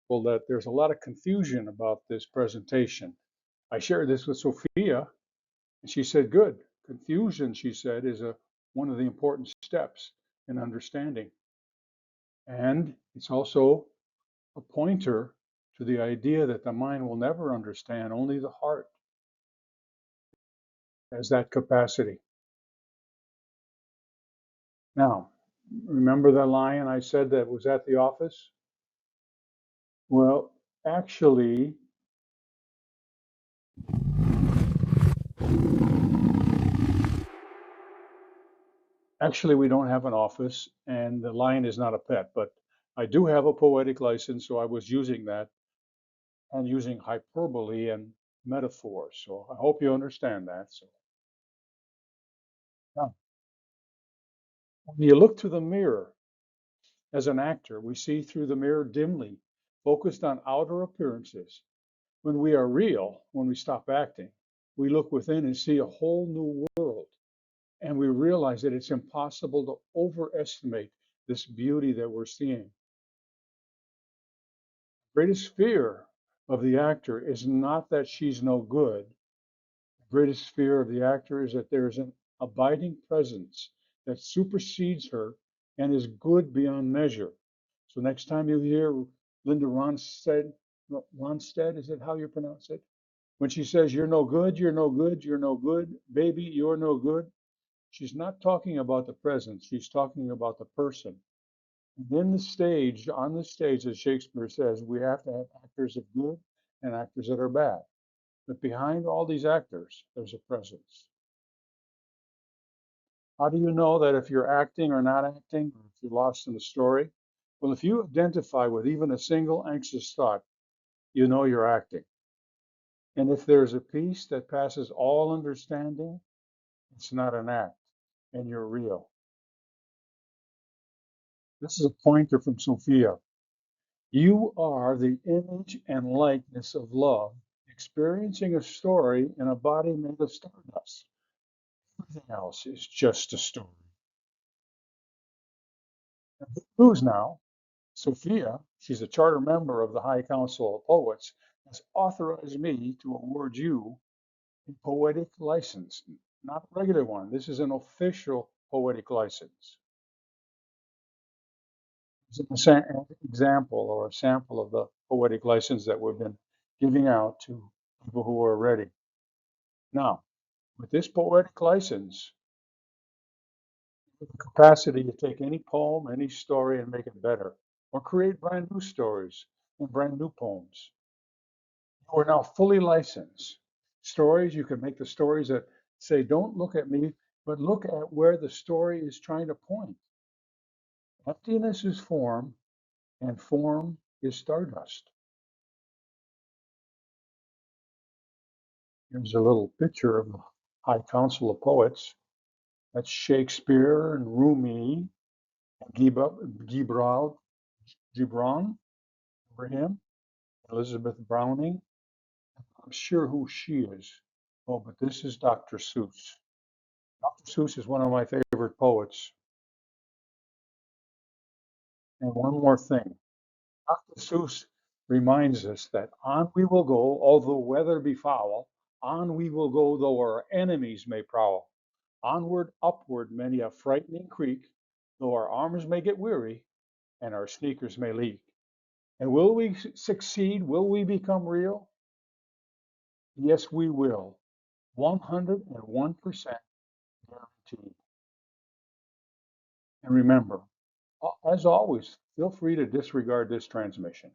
Well, that there's a lot of confusion about this presentation. I shared this with Sophia, and she said, good. Confusion, she said, is one of the important steps in understanding. And it's also a pointer to the idea that the mind will never understand, only the heart has that capacity. Now, remember the lion I said that was at the office? Well, actually, we don't have an office, and the lion is not a pet, but I do have a poetic license, so I was using that and using hyperbole and metaphor. So I hope you understand that. So now, when you look to the mirror as an actor, we see through the mirror dimly, focused on outer appearances. When we are real, when we stop acting, we look within and see a whole new world. And we realize that it's impossible to overestimate this beauty that we're seeing. Greatest fear of the actor is not that she's no good. The greatest fear of the actor is that there is an abiding presence that supersedes her and is good beyond measure. So next time you hear Linda Ronstadt, is it how you pronounce it? When she says, you're no good, you're no good, you're no good, baby, you're no good, she's not talking about the present, she's talking about the person. On the stage, as Shakespeare says, we have to have actors of good and actors that are bad. But behind all these actors, there's a presence. How do you know that if you're acting or not acting, or if you're lost in the story? Well, if you identify with even a single anxious thought, you know you're acting. And if there's a peace that passes all understanding, it's not an act, and you're real. This is a pointer from Sophia. You are the image and likeness of love, experiencing a story in a body made of stardust. Everything else is just a story. And good news now, Sophia, she's a charter member of the High Council of Poets, has authorized me to award you a poetic license, not a regular one. This is an official poetic license. It's an example or a sample of the poetic license that we've been giving out to people who are ready. Now, with this poetic license, you have the capacity to take any poem, any story, and make it better, or create brand new stories and brand new poems. You are now fully licensed. Stories, you can make the stories that say, don't look at me, but look at where the story is trying to point. Emptiness is form, and form is stardust. Here's a little picture of the High Council of Poets. That's Shakespeare and Rumi, and Gibran, for him, Elizabeth Browning. I'm sure who she is. Oh, but this is Dr. Seuss. Dr. Seuss is one of my favorite poets. And one more thing. Dr. Seuss reminds us that on we will go, although weather be foul. On we will go, though our enemies may prowl. Onward, upward, many a frightening creek, though our arms may get weary and our sneakers may leak. And will we succeed? Will we become real? Yes, we will. 101% guaranteed. And remember, as always, feel free to disregard this transmission.